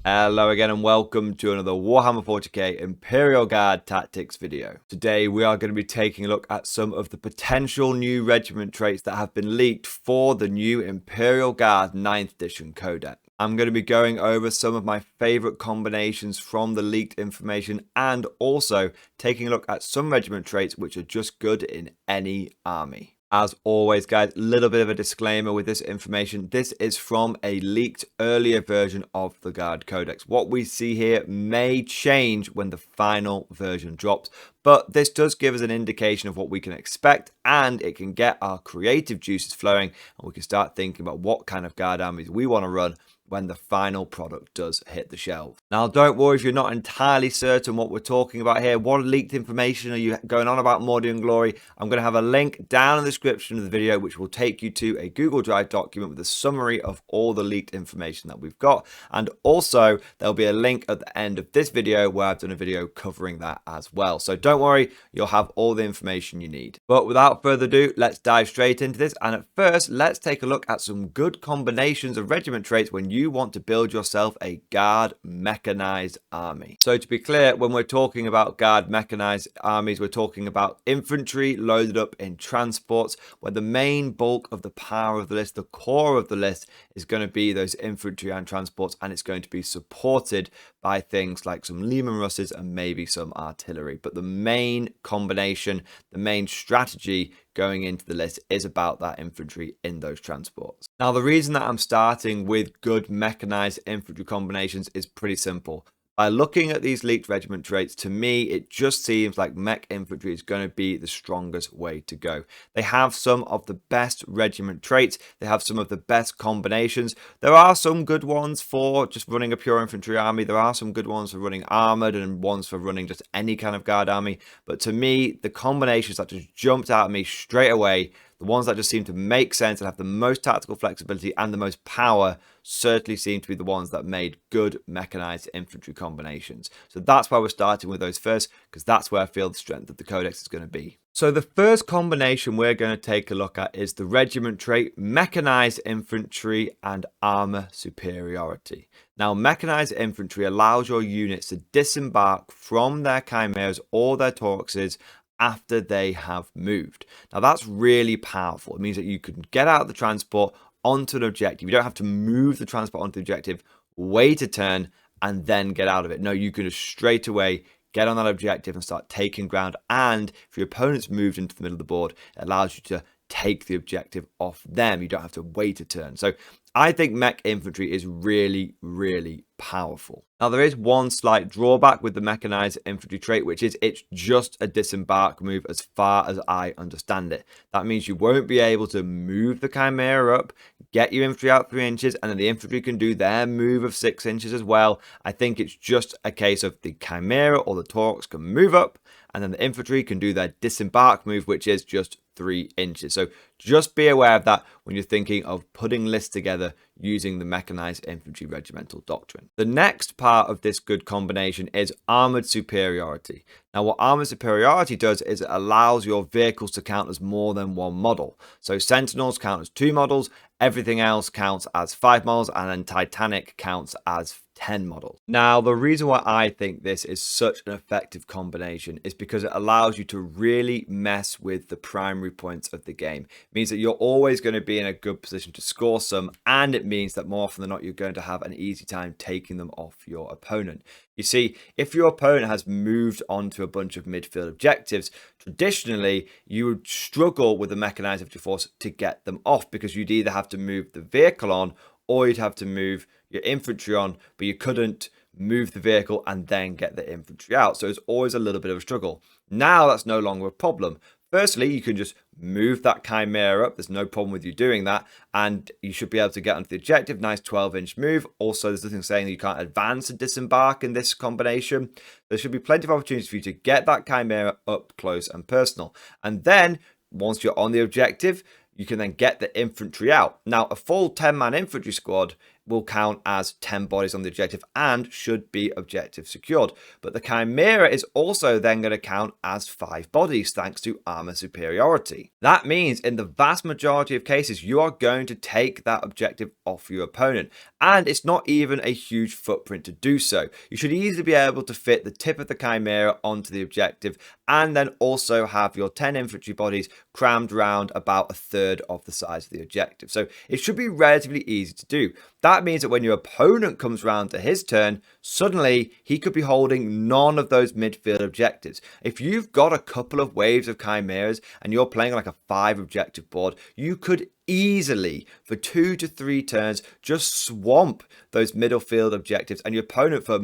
Hello again and welcome to another Warhammer 40k Imperial Guard Tactics video. Today we are going to be taking a look at some of the potential new regiment traits that have been leaked for the new Imperial Guard 9th edition codex. I'm going to be going over some of my favourite combinations from the leaked information and also taking a look at some regiment traits which are just good in any army. As always, guys, a little bit of a disclaimer with this information. This is from a leaked earlier version of the Guard Codex. What we see here may change when the final version drops, but this does give us an indication of what we can expect, and it can get our creative juices flowing, and we can start thinking about what kind of Guard armies we want to run when the final product does hit the shelves. Now, don't worry if you're not entirely certain what we're talking about here. What leaked information are you going on about Mordy and Glory? I'm going to have a link down in the description of the video, which will take you to a Google Drive document with a summary of all the leaked information that we've got. And also, there'll be a link at the end of this video where I've done a video covering that as well. So don't worry, you'll have all the information you need. But without further ado, let's dive straight into this. And at first, let's take a look at some good combinations of regiment traits when you want to build yourself a Guard mechanized army. So to be clear, when we're talking about Guard mechanized armies, we're talking about infantry loaded up in transports, where the main bulk of the power of the list, the core of the list, is going to be those infantry and transports, and it's going to be supported by things like some Lehman Russes and maybe some artillery. But the main combination, the main strategy going into the list is about that infantry in those transports. Now, the reason that I'm starting with good mechanized infantry combinations is pretty simple. By looking at these leaked regiment traits, to me, it just seems like mech infantry is going to be the strongest way to go. They have some of the best regiment traits. They have some of the best combinations. There are some good ones for just running a pure infantry army. There are some good ones for running armored and ones for running just any kind of guard army. But to me, the combinations that just jumped out at me straight away, the ones that just seem to make sense and have the most tactical flexibility and the most power, certainly seem to be the ones that made good mechanized infantry combinations. So that's why we're starting with those first, because that's where I feel the strength of the codex is going to be. So the first combination we're going to take a look at is the regiment trait mechanized infantry and armor superiority. Now, mechanized infantry allows your units to disembark from their chimeras or their torxes after they have moved. Now, that's really powerful. It means that you can get out of the transport onto an objective. You don't have to move the transport onto the objective, wait a turn, and then get out of it. No, you can just straight away get on that objective and start taking ground. And if your opponent's moved into the middle of the board, it allows you to take the objective off them. You don't have to wait a turn. So I think mech infantry is really, really powerful. Now, there is one slight drawback with the mechanized infantry trait, which is it's just a disembark move as far as I understand it. That means you won't be able to move the chimera up, get your infantry out 3 inches, and then the infantry can do their move of 6 inches as well. I think it's just a case of the chimera or the torx can move up, and then the infantry can do their disembark move, which is just 3 inches. So just be aware of that when you're thinking of putting lists together using the mechanized infantry regimental doctrine. The next part of this good combination is armored superiority. Now, what armored superiority does is it allows your vehicles to count as more than one model. So sentinels count as 2 models, everything else counts as 5 models, and then Titanic counts as 10 models. Now, the reason why I think this is such an effective combination is because it allows you to really mess with the primary points of the game. It means that you're always going to be in a good position to score some, and it means that more often than not, you're going to have an easy time taking them off your opponent. You see, if your opponent has moved on to a bunch of midfield objectives, traditionally, you would struggle with the mechanized infantry force to get them off, because you'd either have to move the vehicle on or you'd have to move your infantry on, but you couldn't move the vehicle and then get the infantry out. So it's always a little bit of a struggle. Now that's no longer a problem. Firstly, you can just move that chimera up. There's no problem with you doing that, and you should be able to get onto the objective. Nice 12-inch move. Also, there's nothing saying that you can't advance and disembark in this combination. There should be plenty of opportunities for you to get that chimera up close and personal. And then, once you're on the objective, you can then get the infantry out. Now, a full 10-man infantry squad will count as 10 bodies on the objective and should be objective secured. But the Chimera is also then going to count as 5 bodies thanks to armor superiority. That means in the vast majority of cases, you are going to take that objective off your opponent. And it's not even a huge footprint to do so. You should easily be able to fit the tip of the Chimera onto the objective and then also have your 10 infantry bodies crammed around about a third of the size of the objective. So it should be relatively easy to do. That means that when your opponent comes round to his turn, suddenly he could be holding none of those midfield objectives. If you've got a couple of waves of Chimeras and you're playing like a 5 objective board, you could easily, for 2 to 3 turns, just swamp those middle field objectives, and your opponent for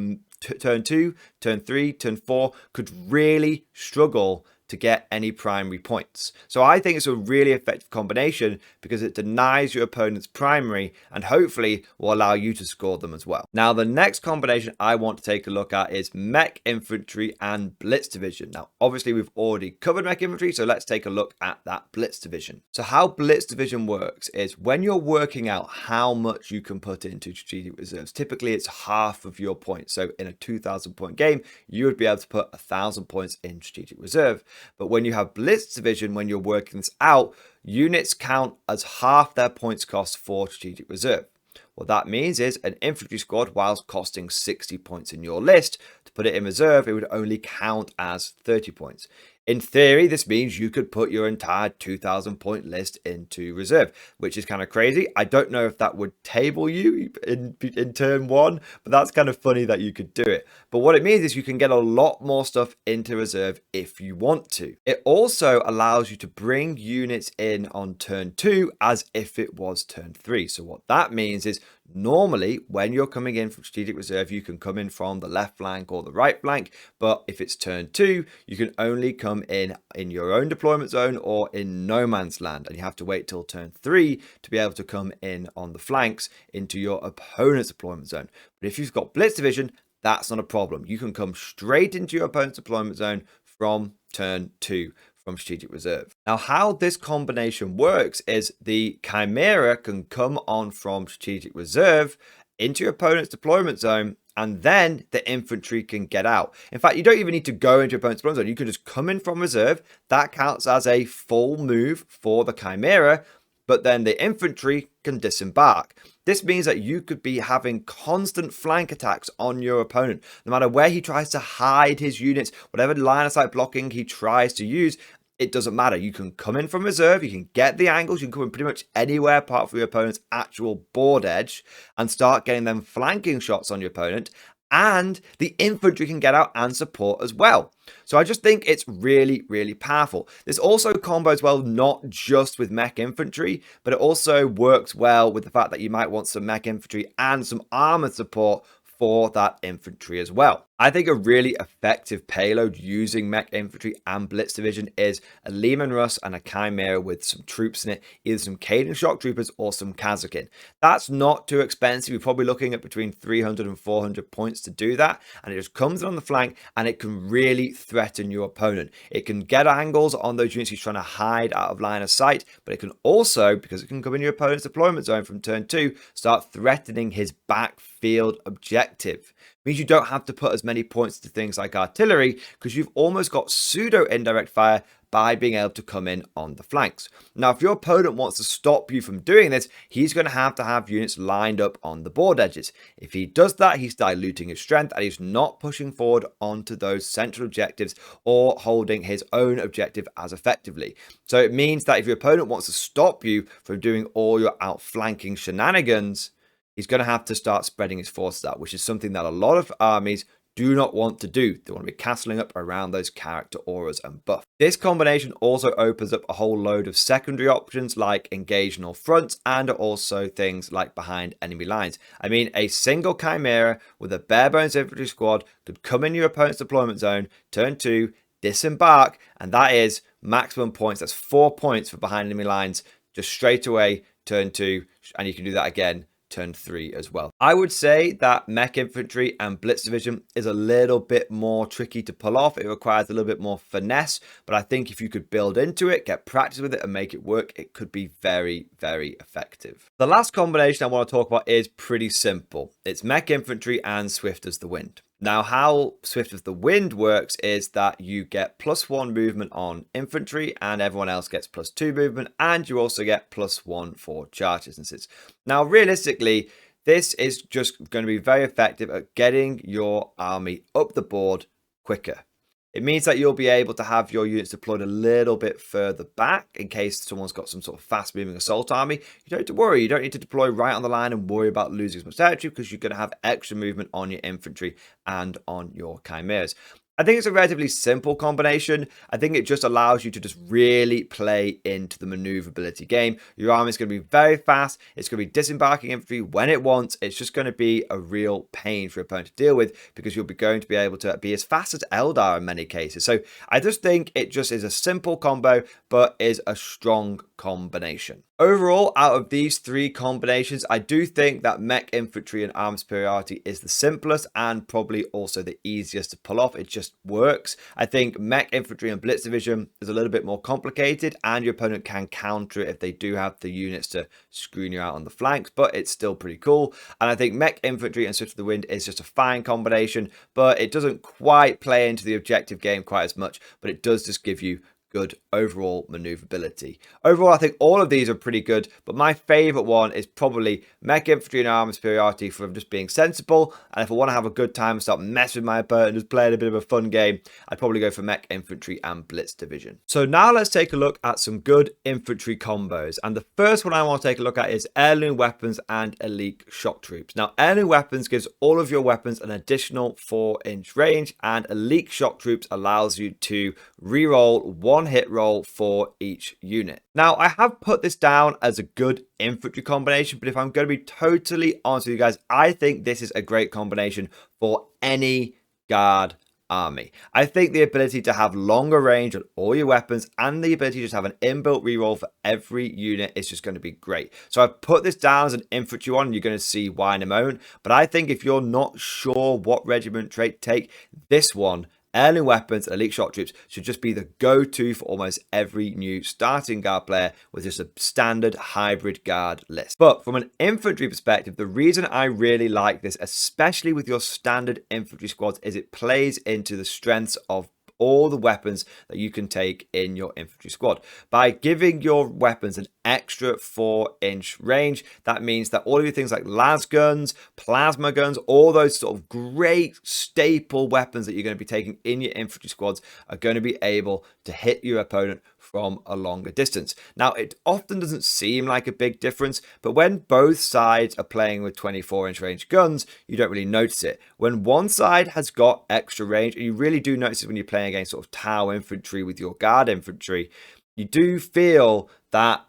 turn 2, turn 3, turn 4 could really struggle to get any primary points. So I think it's a really effective combination because it denies your opponent's primary and hopefully will allow you to score them as well. Now, the next combination I want to take a look at is Mech Infantry and Blitz Division. Now, obviously we've already covered Mech Infantry, so let's take a look at that Blitz Division. So how Blitz Division works is when you're working out how much you can put into strategic reserves, typically it's half of your points. So in a 2,000 point game, you would be able to put 1,000 points in strategic reserve. But when you have Blitz Division, when you're working this out, units count as half their points cost for strategic reserve. What that means is an infantry squad, whilst costing 60 points in your list, to put it in reserve, it would only count as 30 points. In theory, this means you could put your entire 2,000 point list into reserve, which is kind of crazy. I don't know if that would table you in turn 1, but that's kind of funny that you could do it. But what it means is you can get a lot more stuff into reserve if you want to. It also allows you to bring units in on turn 2 as if it was turn 3. So what that means is normally when you're coming in from strategic reserve, you can come in from the left flank or the right flank. But if it's turn 2, you can only come in your own deployment zone or in no man's land. And you have to wait till turn 3 to be able to come in on the flanks into your opponent's deployment zone. But if you've got Blitz Division, that's not a problem. You can come straight into your opponent's deployment zone from turn 2. From strategic reserve. Now, how this combination works is the Chimera can come on from strategic reserve into your opponent's deployment zone, and then the infantry can get out. In fact, you don't even need to go into your opponent's deployment zone. You can just come in from reserve. That counts as a full move for the Chimera, but then the infantry can disembark. This means that you could be having constant flank attacks on your opponent. No matter where he tries to hide his units, whatever line of sight blocking he tries to use, it doesn't matter. You can come in from reserve, you can get the angles, you can come in pretty much anywhere apart from your opponent's actual board edge and start getting them flanking shots on your opponent. And the infantry can get out and support as well. So I just think it's really, really powerful. This also combos well, not just with mech infantry, but it also works well with the fact that you might want some mech infantry and some armored support for that infantry as well. I think a really effective payload using mech infantry and Blitz Division is a Lehman Russ and a Chimera with some troops in it, either some Caden shock troopers or some Kazakin. That's not too expensive. You're probably looking at between 300 and 400 points to do that, and it just comes in on the flank and it can really threaten your opponent. It can get angles on those units he's trying to hide out of line of sight, but it can also, because it can come in your opponent's deployment zone from turn 2, start threatening his backfield objective. Means you don't have to put as many points to things like artillery because you've almost got pseudo indirect fire by being able to come in on the flanks. Now, if your opponent wants to stop you from doing this, he's going to have units lined up on the board edges. If he does that, he's diluting his strength and he's not pushing forward onto those central objectives or holding his own objective as effectively. So it means that if your opponent wants to stop you from doing all your outflanking shenanigans, he's going to have to start spreading his forces out, which is something that a lot of armies do not want to do. They want to be castling up around those character auras and buff. This combination also opens up a whole load of secondary options like engage in all fronts and also things like behind enemy lines. I mean, a single Chimera with a bare bones infantry squad could come in your opponent's deployment zone, turn 2, disembark, and that is maximum points. That's 4 points for behind enemy lines just straight away, turn 2, and you can do that again turn 3 as well. I would say that Mech Infantry and Blitz Division is a little bit more tricky to pull off. It requires a little bit more finesse, but I think if you could build into it, get practice with it, and make it work, it could be very, very effective. The last combination I want to talk about is pretty simple. It's Mech Infantry and Swift as the Wind. Now, how Swift as the Wind works is that you get +1 movement on infantry and everyone else gets +2 movement, and you also get +1 for charge distances. Now, realistically, this is just going to be very effective at getting your army up the board quicker. It means that you'll be able to have your units deployed a little bit further back in case someone's got some sort of fast-moving assault army. You don't have to worry. You don't need to deploy right on the line and worry about losing as much territory because you're going to have extra movement on your infantry and on your chimeras. I think it's a relatively simple combination. I think it just allows you to just really play into the maneuverability game. Your army is going to be very fast. It's going to be disembarking infantry when it wants. It's just going to be a real pain for your opponent to deal with because you'll be going to be able to be as fast as Eldar in many cases. So I just think it just is a simple combo, but is a strong combination. Overall, out of these 3 combinations, I do think that Mech Infantry and Arm Superiority is the simplest and probably also the easiest to pull off. It just works. I think Mech Infantry and Blitz Division is a little bit more complicated and your opponent can counter it if they do have the units to screen you out on the flanks, but it's still pretty cool. And I think Mech Infantry and Swift of the Wind is just a fine combination, but it doesn't quite play into the objective game quite as much, but it does just give you good overall maneuverability. Overall, I think all of these are pretty good, but my favorite one is probably Mech Infantry and Armor Superiority for just being sensible. And if I want to have a good time and start messing with my opponent and just playing a bit of a fun game, I'd probably go for Mech Infantry and Blitz Division. So now let's take a look at some good infantry combos. And the first one I want to take a look at is Heirloom Weapons and Elite Shock Troops. Now, Heirloom Weapons gives all of your weapons an additional 4-inch range, and Elite Shock Troops allows you to reroll 1 hit roll for each unit. Now, I have put this down as a good infantry combination, but if I'm going to be totally honest with you guys, I think this is a great combination for any guard army. I think the ability to have longer range on all your weapons and the ability to just have an inbuilt reroll for every unit is just going to be great. So I've put this down as an infantry one, and you're going to see why in a moment. But I think if you're not sure what regiment trait to take, this one, Heirloom Weapons, Elite Shock Troops, should just be the go-to for almost every new starting guard player with just a standard hybrid guard list. But from an infantry perspective, the reason I really like this, especially with your standard infantry squads, is it plays into the strengths of all the weapons that you can take in your infantry squad. By giving your weapons an extra 4-inch range, that means that all of your things like las guns, plasma guns, all those sort of great staple weapons that you're going to be taking in your infantry squads are going to be able to hit your opponent from a longer distance. Now, it often doesn't seem like a big difference, but when both sides are playing with 24-inch range guns, you don't really notice it. When one side has got extra range, and you really do notice it when you're playing against sort of Tau infantry with your guard infantry, you do feel that,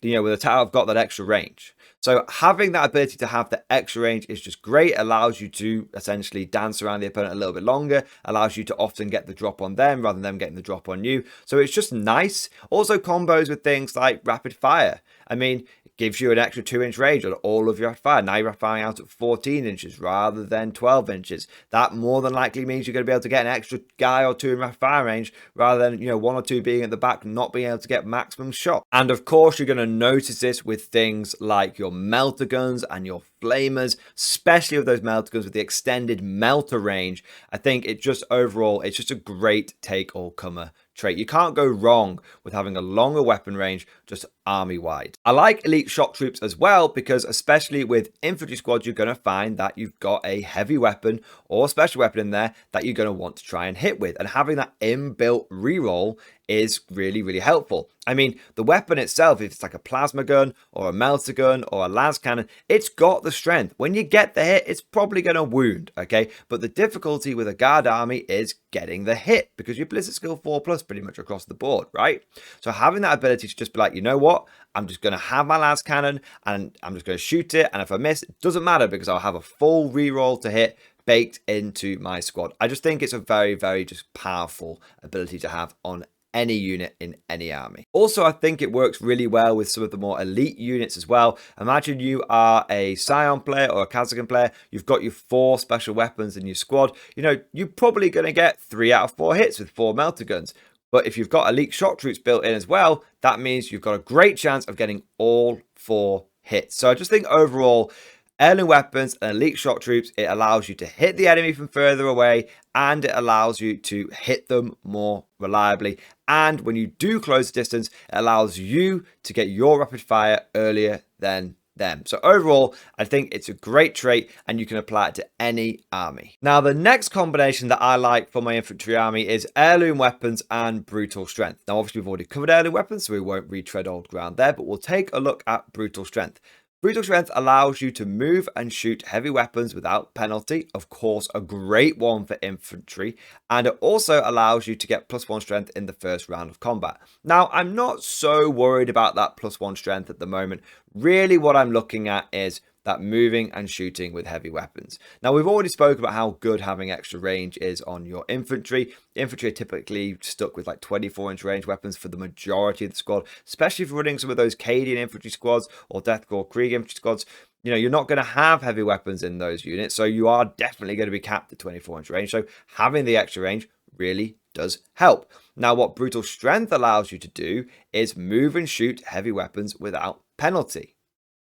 you know, with the Tau, I've got that extra range. So having that ability to have the extra range is just great. It allows you to essentially dance around the opponent a little bit longer, allows you to often get the drop on them rather than them getting the drop on you. So it's just nice. Also combos with things like rapid fire. I mean, it gives you an extra 2-inch range on all of your rapid fire. Now you're firing out at 14 inches rather than 12 inches. That more than likely means you're going to be able to get an extra guy or 2 in rapid fire range rather than, you know, 1 or 2 being at the back, not being able to get maximum shot. And of course, you're going to notice this with things like your melter guns and your flamers, especially with those melter guns with the extended melter range. I think it just overall, it's just a great take-all-comer trait. You can't go wrong with having a longer weapon range just army-wide. I like Elite Shock Troops as well because especially with infantry squads, you're going to find that you've got a heavy weapon or special weapon in there that you're going to want to try and hit with. And having that inbuilt reroll is really, really helpful. I mean, the weapon itself, if it's like a plasma gun or a melter gun or a las cannon, it's got the strength. When you get the hit, it's probably going to wound, okay? But the difficulty with a guard army is getting the hit because your Blizzard skill 4+ pretty much across the board, right? So having that ability to just be like, you know what? I'm just going to have my las cannon and I'm just going to shoot it. And if I miss, it doesn't matter because I'll have a full reroll to hit baked into my squad. I just think it's a very, very just powerful ability to have on any unit in any army. Also, I think it works really well with some of the more elite units as well. Imagine you are a Scion player or a Kazakhstan player. You've got your 4 special weapons in your squad. You know, you're probably going to get 3 out of 4 hits with 4 melter guns. But if you've got elite shock troops built in as well, that means you've got a great chance of getting all 4 hits. So I just think overall, heirloom weapons and elite shock troops, it allows you to hit the enemy from further away, and it allows you to hit them more reliably. And when you do close the distance, it allows you to get your rapid fire earlier than them. So overall, I think it's a great trait and you can apply it to any army. Now, the next combination that I like for my infantry army is heirloom weapons and brutal strength. Now, obviously, we've already covered heirloom weapons, so we won't retread old ground there, but we'll take a look at brutal strength. Brutal strength allows you to move and shoot heavy weapons without penalty. Of course, a great one for infantry. And it also allows you to get +1 strength in the first round of combat. Now, I'm not so worried about that +1 strength at the moment. Really, what I'm looking at is that moving and shooting with heavy weapons. Now, we've already spoken about how good having extra range is on your infantry. Infantry are typically stuck with like 24-inch range weapons for the majority of the squad, especially if you're running some of those Cadian infantry squads or Death Corps Krieg infantry squads. You know, you're not going to have heavy weapons in those units, so you are definitely going to be capped at 24-inch range. So having the extra range really does help. Now, what brutal strength allows you to do is move and shoot heavy weapons without penalty.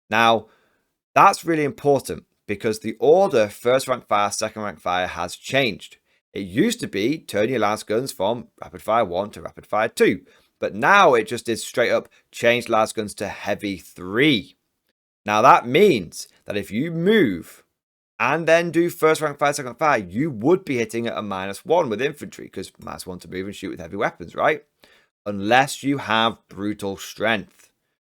Now, that's really important because the order first rank fire, second rank fire has changed. It used to be turn your last guns from rapid fire 1 to rapid fire 2, but now it just is straight up change last guns to heavy 3. Now that means that if you move and then do first rank fire, second rank fire, you would be hitting at a -1 with infantry because -1 to move and shoot with heavy weapons, right? Unless you have brutal strength.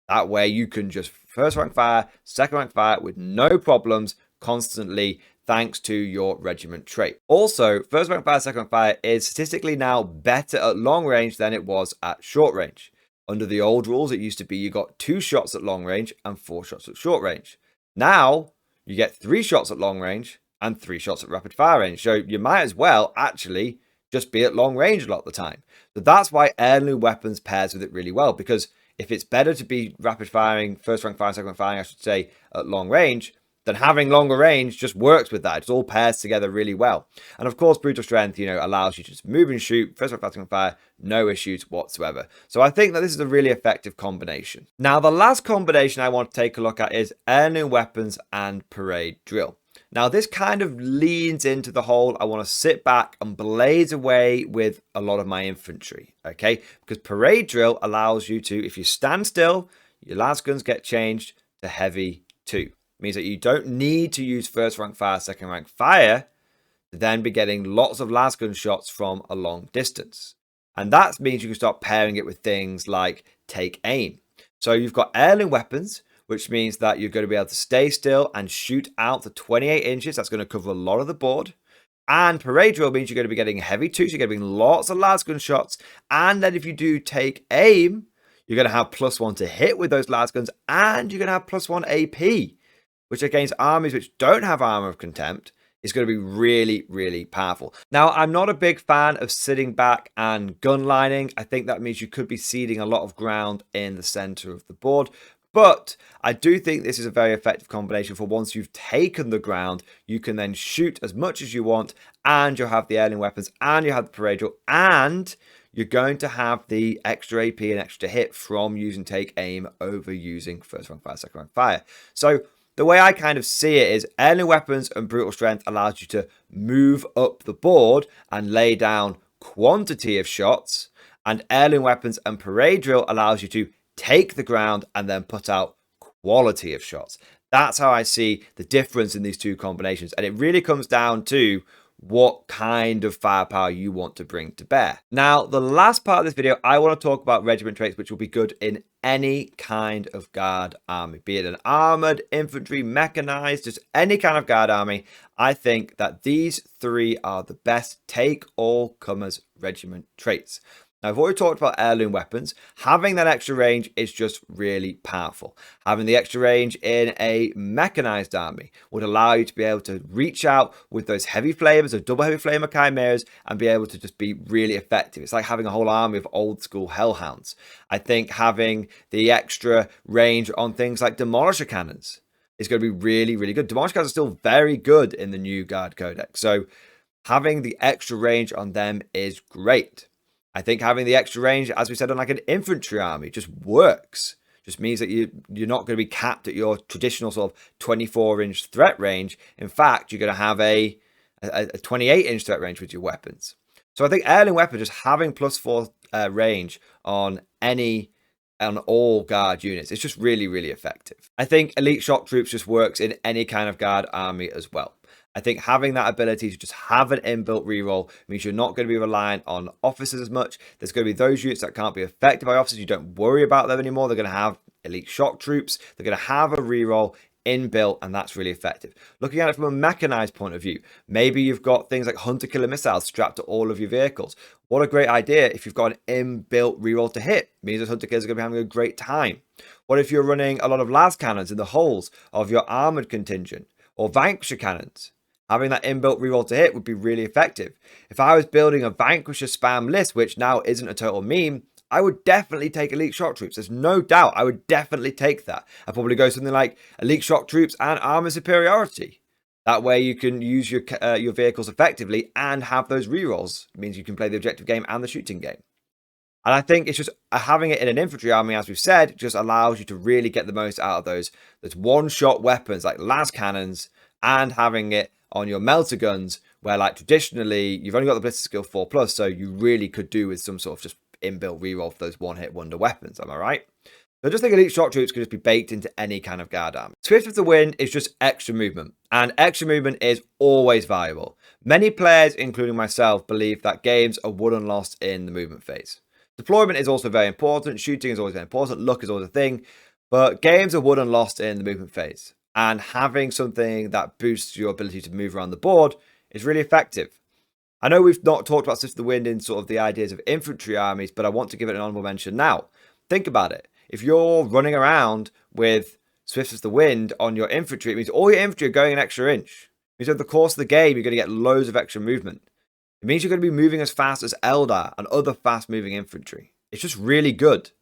That way you can just first rank fire, second rank fire with no problems constantly thanks to your regiment trait. Also, first rank fire, second rank fire is statistically now better at long range than it was at short range. Under the old rules, it used to be you got 2 shots at long range and 4 shots at short range. Now, you get 3 shots at long range and 3 shots at rapid fire range. So you might as well actually just be at long range a lot of the time. So that's why heirloom weapons pairs with it really well, because if it's better to be rapid firing, first rank fire, second rank firing, I should say, at long range, then having longer range just works with that. It all pairs together really well. And of course, brutal strength, you know, allows you to just move and shoot, first rank fire, second rank fire, no issues whatsoever. So I think that this is a really effective combination. Now, the last combination I want to take a look at is heirloom weapons and parade drill. Now, this kind of leans into the whole, I want to sit back and blaze away with a lot of my infantry, okay? Because parade drill allows you to, if you stand still, your last guns get changed to heavy 2. It means that you don't need to use first rank fire, second rank fire to then be getting lots of last gun shots from a long distance. And that means you can start pairing it with things like take aim. So you've got heirloom weapons, which means that you're going to be able to stay still and shoot out to 28 inches. That's going to cover a lot of the board. And parade drill means you're going to be getting heavy 2, so you're going to be getting lots of last gun shots. And then if you do take aim, you're going to have +1 to hit with those last guns, and you're going to have +1 AP, which against armies which don't have armor of contempt is going to be really, really powerful. Now, I'm not a big fan of sitting back and gun lining. I think that means you could be ceding a lot of ground in the center of the board. But I do think this is a very effective combination for once you've taken the ground, you can then shoot as much as you want, and you'll have the heirloom weapons, and you have the parade drill, and you're going to have the extra AP and extra hit from using take aim over using first rank fire, second rank fire. So the way I kind of see it is heirloom weapons and brutal strength allows you to move up the board and lay down quantity of shots, and heirloom weapons and parade drill allows you to take the ground and then put out quality of shots. That's how I see the difference in these two combinations. And it really comes down to what kind of firepower you want to bring to bear. Now, the last part of this video, I want to talk about regiment traits, which will be good in any kind of guard army, be it an armored, infantry, mechanized, just any kind of guard army. I think that these 3 are the best take all comers regiment traits. Now, I've already talked about heirloom weapons. Having that extra range is just really powerful. Having the extra range in a mechanized army would allow you to be able to reach out with those heavy flamers, those double heavy flamer chimeras, and be able to just be really effective. It's like having a whole army of old school hellhounds. I think having the extra range on things like demolisher cannons is going to be really, really good. Demolisher cannons are still very good in the new Guard Codex. So having the extra range on them is great. I think having the extra range, as we said, on like an infantry army just works. Just means that you're not going to be capped at your traditional sort of 24-inch threat range. In fact, you're going to have a 28-inch threat range with your weapons. So I think heirloom weapon, just having +4 range on all guard units, it's just really, really effective. I think elite shock troops just works in any kind of guard army as well. I think having that ability to just have an inbuilt reroll means you're not going to be reliant on officers as much. There's going to be those units that can't be affected by officers. You don't worry about them anymore. They're going to have elite shock troops. They're going to have a reroll inbuilt, and that's really effective. Looking at it from a mechanized point of view, maybe you've got things like hunter killer missiles strapped to all of your vehicles. What a great idea if you've got an inbuilt reroll to hit. It means those hunter killers are going to be having a great time. What if you're running a lot of las cannons in the hulls of your armored contingent, or vanquisher cannons? Having that inbuilt reroll to hit would be really effective. If I was building a Vanquisher spam list, which now isn't a total meme, I would definitely take elite shock troops. There's no doubt I would definitely take that. I'd probably go something like elite shock troops and armor superiority. That way you can use your vehicles effectively and have those rerolls. It means you can play the objective game and the shooting game. And I think it's just having it in an infantry army, as we've said, just allows you to really get the most out of those one-shot weapons like las cannons, and having it on your melter guns, where like traditionally you've only got the blister skill 4+, so you really could do with some sort of just inbuilt reroll for those one-hit wonder weapons. Am I right? So I just think elite shock troops could just be baked into any kind of guard army. Swift of the Wind is just extra movement, and extra movement is always valuable. Many players, including myself, believe that games are won and lost in the movement phase. Deployment is also very important. Shooting is always very important. Luck is always a thing, but games are won and lost in the movement phase. And having something that boosts your ability to move around the board is really effective. I know we've not talked about Swift of the Wind in sort of the ideas of infantry armies, but I want to give it an honorable mention now. Think about it. If you're running around with Swift of the Wind on your infantry, it means all your infantry are going an extra inch. It means over the course of the game, you're going to get loads of extra movement. It means you're going to be moving as fast as Eldar and other fast-moving infantry. It's just really good.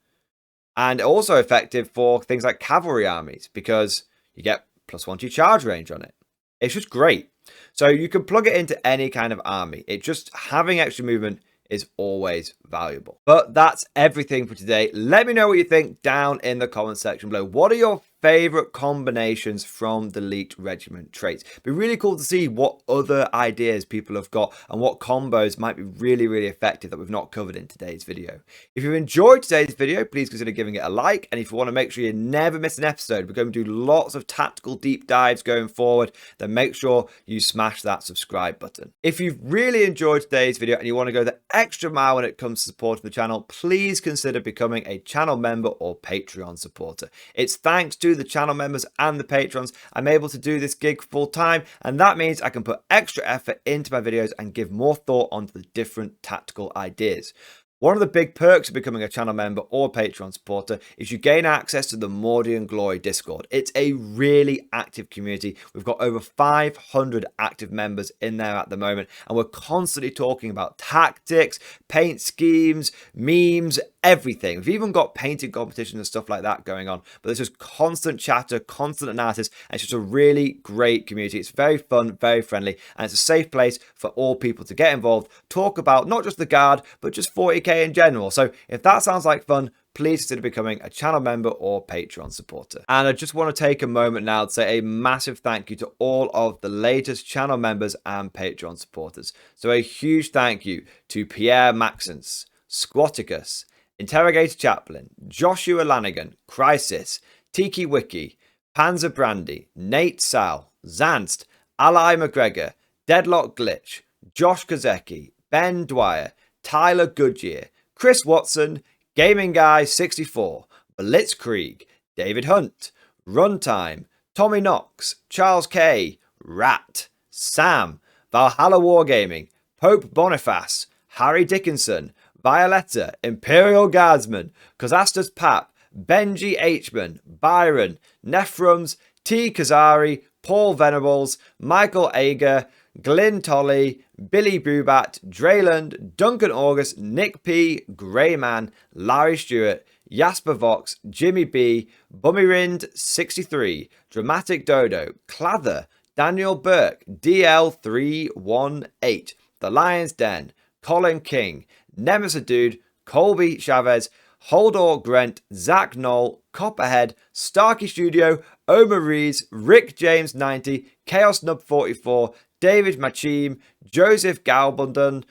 And also effective for things like cavalry armies, because you get +1 to your charge range on it. It's just great. So you can plug it into any kind of army. It just having extra movement is always valuable. But that's everything for today. Let me know what you think down in the comment section below. What are your favorite combinations from the leaked regiment traits? It'd be really cool to see what other ideas people have got and what combos might be really, really effective that we've not covered in today's video. If you've enjoyed today's video, please consider giving it a like. And if you want to make sure you never miss an episode, we're going to do lots of tactical deep dives going forward, then make sure you smash that subscribe button. If you've really enjoyed today's video and you want to go the extra mile when it comes to supporting the channel, please consider becoming a channel member or Patreon supporter. It's thanks to the channel members and the patrons I'm able to do this gig full time, and that means I can put extra effort into my videos and give more thought onto the different tactical ideas. One of the big perks of becoming a channel member or Patreon supporter is you gain access to the Mordy and Glory Discord. It's a really active community. We've got over 500 active members in there at the moment, and we're constantly talking about tactics, paint schemes, memes, everything. We've even got painting competitions and stuff like that going on, but there's just constant chatter, constant analysis, and it's just a really great community. It's very fun, very friendly, and it's a safe place for all people to get involved, talk about not just the Guard, but just 40k in general. So if that sounds like fun, please consider becoming a channel member or Patreon supporter. And I just want to take a moment now to say a massive thank you to all of the latest channel members and Patreon supporters. So a huge thank you to Pierre Maxence, Squatticus, Interrogator Chaplain, Joshua Lanigan, Crisis, Tiki Wiki, Panzer Brandy, Nate Sal, Zanst, Ally McGregor, Deadlock Glitch, Josh Kozecki, Ben Dwyer, Tyler Goodyear, Chris Watson, Gaming Guy 64, Blitzkrieg, David Hunt, Runtime, Tommy Knox, Charles K, Rat, Sam, Valhalla Wargaming, Pope Boniface, Harry Dickinson, Violetta, Imperial Guardsman, Cosastas Pap, Benji Hman, Byron, Nephrums, T. Kazari, Paul Venables, Michael Ager, Glyn Tolley, Billy Bubat, Drayland, Duncan August, Nick P, Greyman, Larry Stewart, Jasper Vox, Jimmy B, Bummyrind 63, Dramatic Dodo, Clather, Daniel Burke, DL318, The Lion's Den, Colin King, Nemesis Dude, Colby Chavez, Holdor Grant, Zach Knoll, Copperhead, Starkey Studio, Omar Rees, Rick James 90, Chaos Nub 44, David Machim, Joseph Galbundon,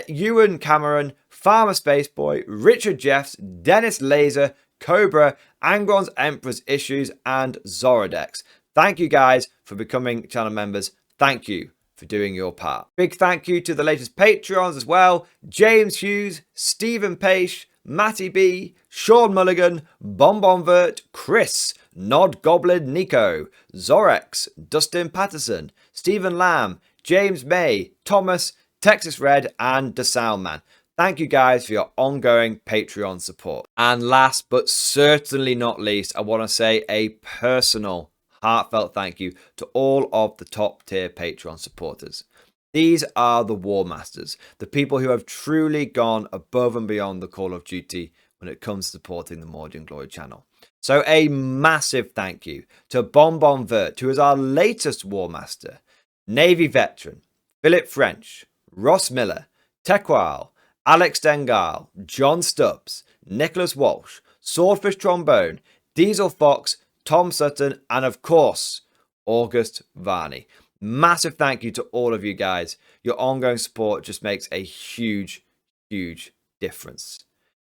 Ewan Cameron, Farmer Spaceboy, Richard Jeffs, Dennis Laser, Cobra, Angron's Emperor's Issues, and Zorodex. Thank you guys for becoming channel members. Thank you for doing your part. Big thank you to the latest Patreons as well. James Hughes, Stephen Paish, Matty B, Sean Mulligan, Bonbonvert, Chris, Nod Goblin Nico, Zorex, Dustin Patterson, Stephen Lamb, James May, Thomas, Texas Red, and The Soundman. Thank you guys for your ongoing Patreon support. And last but certainly not least, I want to say a personal, heartfelt thank you to all of the top tier Patreon supporters. These are the War Masters, the people who have truly gone above and beyond the Call of Duty when it comes to supporting the Mordy and Glory channel. So a massive thank you to Bonbonvert, who is our latest War Master, Navy Veteran, Philip French, Ross Miller, Tequal, Alex Dengal, John Stubbs, Nicholas Walsh, Swordfish Trombone, Diesel Fox, Tom Sutton, and of course, August Varney. Massive thank you to all of you guys. Your ongoing support just makes a huge, huge difference.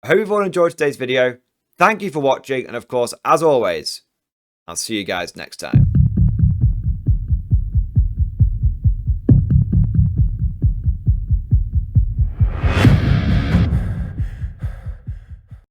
I hope you've all enjoyed today's video. Thank you for watching. And of course, as always, I'll see you guys next time.